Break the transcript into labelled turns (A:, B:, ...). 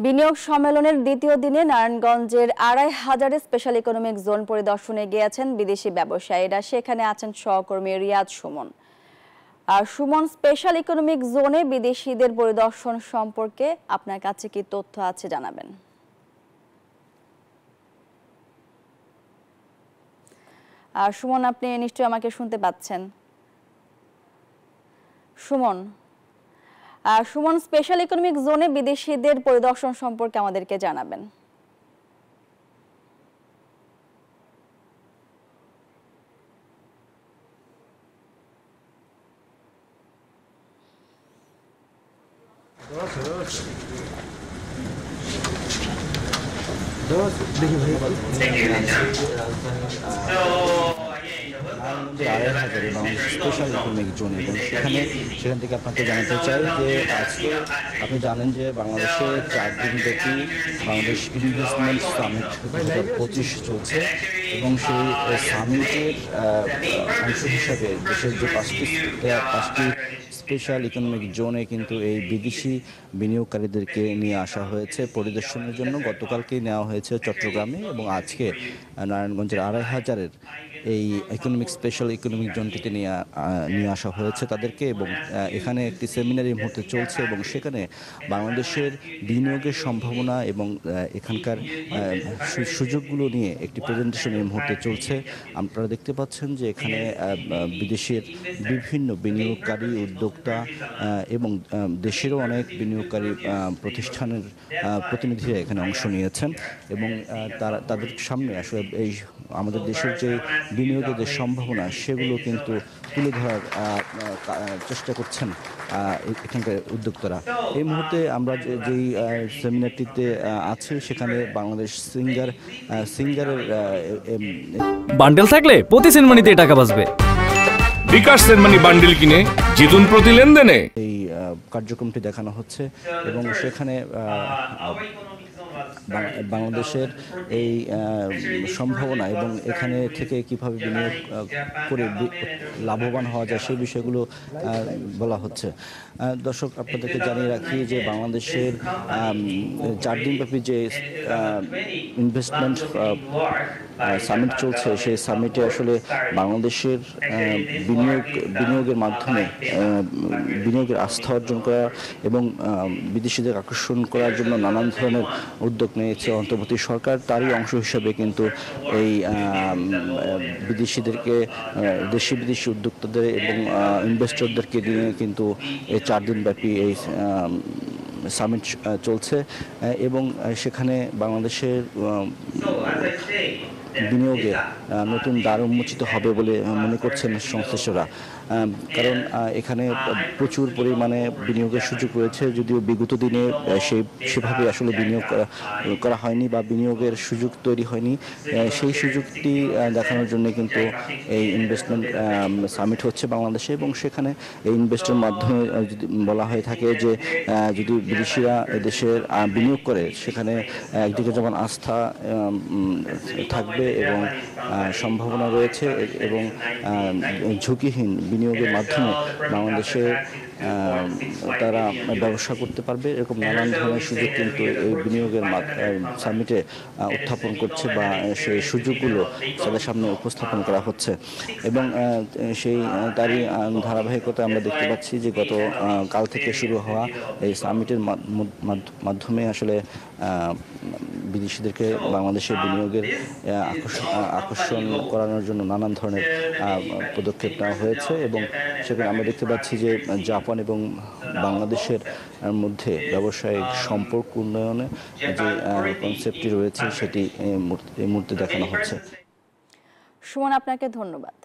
A: বিনিয়োগ সম্মেলনের দ্বিতীয় দিনে নারায়ণগঞ্জের ২৫০০ স্পেশাল ইকোনমিক জোন পরিদর্শনে গিয়েছেন বিদেশি ব্যবসায়ীরা। সেখানে আছেন সহকর্মী রিয়াদ সুমন। আর সুমন, স্পেশাল ইকোনমিক জোনে বিদেশিদের পরিদর্শন সম্পর্কে আপনার কাছে কি তথ্য আছে জানাবেন। আর সুমন, আপনি নিশ্চয়ই আমাকে শুনতে পাচ্ছেন। সুমন, স্পেশাল ইকোনমিক জোনে বিদেশিদের পরিদর্শন সম্পর্কে আমাদেরকে জানাবেন।
B: স্পেশাল ইকোনমিক জোন এবং সেখান থেকে আপনাকে জানাতে চাই যে আজকে আপনি জানেন যে বাংলাদেশে 4 দিন ব্যাপী বাংলাদেশ ইনভেস্টমেন্ট সামিট 2025 চলছে এবং সেই সামিটের অংশ হিসাবে দেশের যে পাঁচটি স্পেশাল ইকোনমিক জোনে কিন্তু এই বিদেশি বিনিয়োগকারীদেরকে নিয়ে আসা হয়েছে পরিদর্শনের জন্য। গতকালকেই নেওয়া হয়েছে চট্টগ্রামে এবং আজকে নারায়ণগঞ্জের ২৫০০-এর এই স্পেশাল ইকোনমিক জোনটিতে নিয়ে আসা হয়েছে তাদেরকে এবং এখানে একটি সেমিনার এই মুহূর্তে চলছে এবং সেখানে বাংলাদেশের বিনিয়োগের সম্ভাবনা এবং এখানকার সুযোগগুলো নিয়ে একটি প্রেজেন্টেশন এই মুহূর্তে চলছে। আপনারা দেখতে পাচ্ছেন যে এখানে বিদেশের বিভিন্ন বিনিয়োগকারী, উদ্যোক্তা এবং দেশেরও অনেক বিনিয়োগকারী প্রতিষ্ঠানের প্রতিনিধিরা এখানে অংশ নিয়েছেন এবং তাদের সামনে আসলে এই আমাদের দেশের যে বিনিয়োগের যে সম্ভাবনা সেগুলো কিন্তু তুলে ধরার চেষ্টা করছেন এখানকার উদ্যোক্তারা। এই মুহূর্তে আমরা যেই সেমিনারটিতে আছি সেখানে বাংলাদেশ সিঙ্গারের
C: বান্ডেল থাকলে প্রতি সেনমানিতে টাকা বাঁচবে।
D: বিকাশ সেনমানি বান্ডেল কিনে জিতুন প্রতি লেনদেনে।
B: এই কার্যক্রমটি দেখানো হচ্ছে এবং সেখানে বাংলাদেশের এই সম্ভাবনা এবং এখানে থেকে কিভাবে বিনিয়োগ করে লাভবান হওয়া যায় সেই বিষয়গুলো বলা হচ্ছে। দর্শক, আপনাদেরকে জানিয়ে রাখি যে বাংলাদেশের 4 দিনব্যাপী যে ইনভেস্টমেন্ট সামিট চলছে সেই সামিটে আসলে বাংলাদেশের বিনিয়োগের মাধ্যমে বিনিয়োগের আস্থা অর্জন করা এবং বিদেশিদের আকর্ষণ করার জন্য নানান ধরনের উদ্যোগ নিয়েছে অন্তর্বর্তী সরকার। তারই অংশ হিসেবে কিন্তু এই দেশি বিদেশি উদ্যোক্তাদের এবং ইনভেস্টরদেরকে নিয়ে কিন্তু এই 4 দিনব্যাপী এই সামিট চলছে এবং সেখানে বাংলাদেশের বিনিয়োগে নতুন দ্বার উন্মোচিত হবে বলে মনে করছেন সংশ্লিষ্টরা। কারণ এখানে প্রচুর পরিমাণে বিনিয়োগের সুযোগ রয়েছে, যদিও বিগত দিনে সেভাবে আসলে বিনিয়োগ করা হয়নি বা বিনিয়োগের সুযোগ তৈরি হয়নি। সেই সুযোগটি দেখানোর জন্য কিন্তু এই ইনভেস্টমেন্ট সামিট হচ্ছে বাংলাদেশে এবং সেখানে এই ইনভেস্টের মাধ্যমে যদি বলা হয়ে থাকে যে যদি বিদেশিরা দেশের বিনিয়োগ করে সেখানে একদিকে যেমন আস্থা থাকবে এবং সম্ভাবনা রয়েছে এবং ঝুঁকিহীন বিনিয়োগের মাধ্যমে বাংলাদেশের তারা ব্যবসা করতে পারবে, এরকম নানান ধরনের সুযোগ কিন্তু এই বিনিয়োগের সামিটে উত্থাপন করছে বা সেই সুযোগগুলো তাদের সামনে উপস্থাপন করা হচ্ছে এবং তারই ধারাবাহিকতা আমরা দেখতে পাচ্ছি যে কাল থেকে শুরু হওয়া এই সামিটের মাধ্যমে আসলে বিদেশিদেরকে বাংলাদেশের বিনিয়োগের আকর্ষণ করানোর জন্য নানান ধরনের পদক্ষেপ নেওয়া হয়েছে এবং সেখানে আমরা দেখতে পাচ্ছি যে জাপান এবং বাংলাদেশের মধ্যে ব্যবসায়িক সম্পর্ক উন্নয়নে যে কনসেপ্টটি রয়েছে সেটি এই মুহূর্তে দেখানো হচ্ছে।
A: সুমন, আপনাকে ধন্যবাদ।